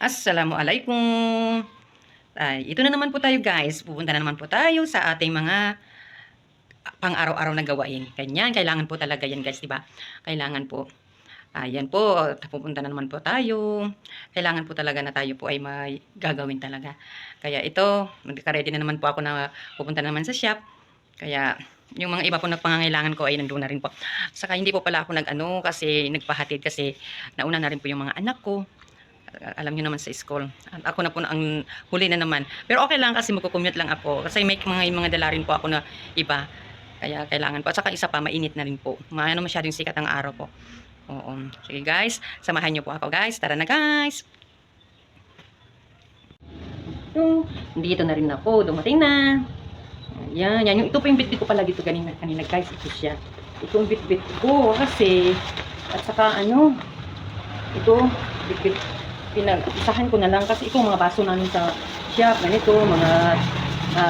Assalamualaikum. Ay, ito na naman po tayo guys. Pupunta na naman po tayo sa ating mga pang-araw-araw na gawain. Ganyan, kailangan po talaga yan guys, di ba? Kailangan po. Ayan po, pupunta na naman po tayo. Kailangan po talaga na tayo po ay may gagawin talaga. Kaya ito, nagka-ready na naman po ako na pupunta na naman sa shop. Kaya yung mga iba po na pangangailangan ko ay nandoon na rin po. Saka hindi po pala ako nag-ano kasi nagpahatid kasi nauna na rin po yung mga anak ko. Alam niyo naman sa school. Ako na po na ang huli na naman. Pero okay lang kasi magko-commute lang ako. Kasi may mga dala rin po ako na iba. Kaya kailangan po. At saka isa pa, mainit na rin po. Maano masyadong sikat ang araw po. Oo. Sige guys, samahan niyo po ako guys. Tara na guys. Dito na rin ako. Dumating na. Yan. Ito po yung bitbit ko pala dito kanina guys. Ito siya. Ito yung bitbit ko. Kasi, at saka ito, bitbit isahan ko na lang kasi ito mga baso namin sa shop, ganito, mga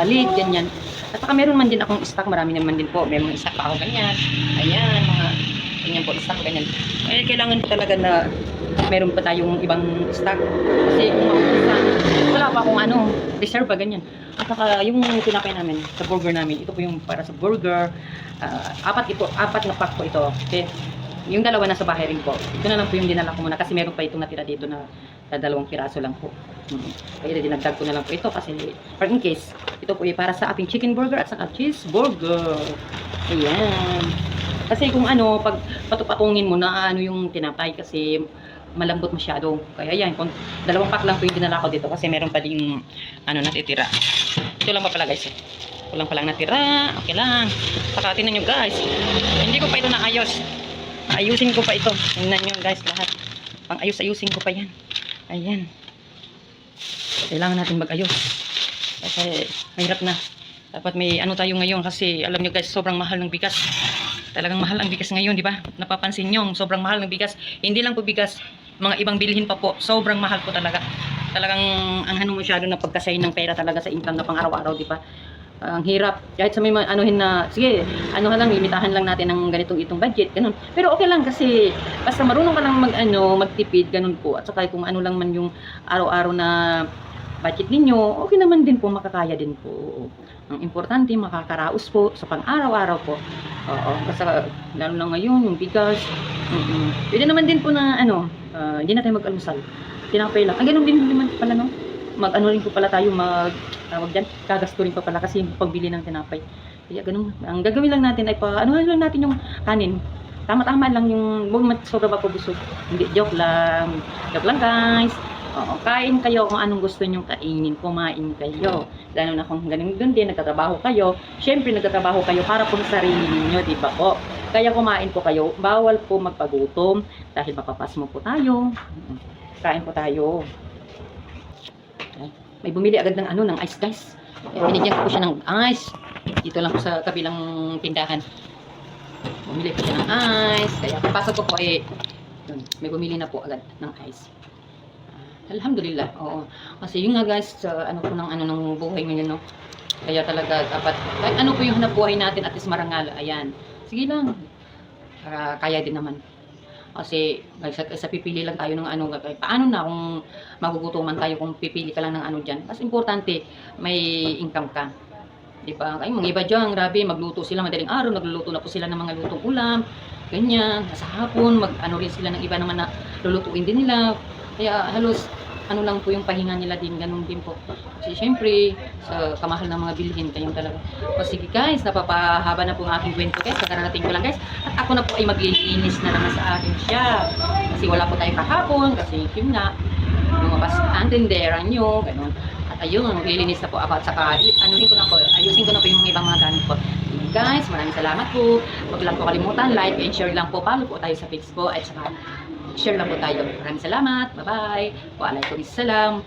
lid, ganyan. At saka meron man din akong stock, marami naman din po. May mga stock pa ako ganyan. Ayan, mga ganyan po, stock ganyan. Eh, kailangan po talaga na meron pa tayong ibang stock. Kasi kung mauusan, wala pa akong reserve pa ganyan. At saka yung tinapay namin, sa burger namin, ito po yung para sa burger. Apat na pack po ito. Okay. Yung dalawa nasa bahay rin po. Ito na lang po yung dinala ko muna kasi meron pa itong natira dito na dalawang piraso lang po. Kaya dinagdag ko na lang po ito kasi for in case, ito po ay para sa ating chicken burger at saka cheeseburger. Ayan. Kasi kung pag patupatungin mo na yung tinapay kasi malambot masyado. Kaya yan, kung dalawang pack lang po yung dinala ko dito kasi meron pa ding natitira. Ito lang pa pala guys. Ito lang palang natira. Okay lang. Saka tingnan nyo guys. Hindi ko pa ito naayos. Ayusin ko pa ito. Tingnan nyo guys lahat. Pang-ayusin ko pa yan. Ayan. Kailangan natin mag-ayos. Kasi mahirap na. Dapat may tayo ngayon kasi alam nyo guys, sobrang mahal ng bigas. Talagang mahal ang bigas ngayon, di ba? Napapansin nyo, sobrang mahal ng bigas. Hindi lang po bigas, mga ibang bilhin pa po. Sobrang mahal po talaga. Talagang ang masyado na pagkasay ng pera talaga sa income na pang araw-araw, di ba? Ang hirap. Kahit sa may sige, lang, limitahan lang natin ng itong budget, ganun. Pero okay lang kasi basta marunong ka lang magtipid, ganun po. At saka kung lang man yung araw-araw na budget ninyo, okay naman din po, makakaya din po. Ang importante, makakaraos po sa pang-araw-araw po. Oo, kasi lalo na ngayon, yung bigas. Pwede naman din po na hindi na tayo mag-almusal. Tinapay lang. Ganun din naman pala, no? Rin po pala tayo gagasto rin pa pala kasi yung pagbili ng tinapay. Kaya ganun, ang gagawin lang natin ay lang natin yung kanin. Tama-tama lang yung, huwag sobra pa po busog. Hindi, joke lang guys. Oo, kain kayo kung anong gusto nyong kainin, kumain kayo. Lalo na kung ganun din, nagtatrabaho kayo. Syempre, nagtatrabaho kayo para po sa sarili ninyo, di ba po? Kaya kumain po kayo, bawal po magpagutom dahil mapapasmo po tayo. Kain po tayo. May bumili agad ng ice guys. Binigyan ko siya ng ice. Dito lang po sa kabilang tindahan. Bumili po siya ng ice. Kaya papasok ko po may bumili na po agad ng ice. Alhamdulillah. Oo. Kasi yun nga guys, ng buhay ngayon, no. Kaya talaga dapat kahit po yung hanap buhay natin at least marangal. Ayan. Sige lang. Kaya din naman. Kasi sa pipili lang tayo ng paano na kung magugutuman tayo kung pipili ka lang ng dyan. Mas importante, may income ka. Diba? Ay, mga iba dyan, grabe, magluto sila madaling araw, nagluluto na po sila ng mga lutong ulam, ganyan, sa hapon, rin sila ng iba naman na lulutuin din nila. Kaya halos, lang po yung pahinga nila din, ganun din po. Kasi syempre, sa kamahal ng mga bilhin, kayong talaga. O sige guys, napapahaba na po ang aking kwento guys, pagkarating ko lang guys. At ako na po ay maglilinis na naman sa akin siya. Kasi wala po tayo kahapon, kasi yun nga, mga tindera nyo, ganun. At ayun, maglilinis na po ako. At saka, ayusin ko na po yung mga ibang mga gamit po. Guys, maraming salamat po. Huwag lang po kalimutan, like and share lang po. Follow po tayo sa Facebook at saka share lang po tayo. Maraming salamat. Bye-bye. Waalaikumsalam.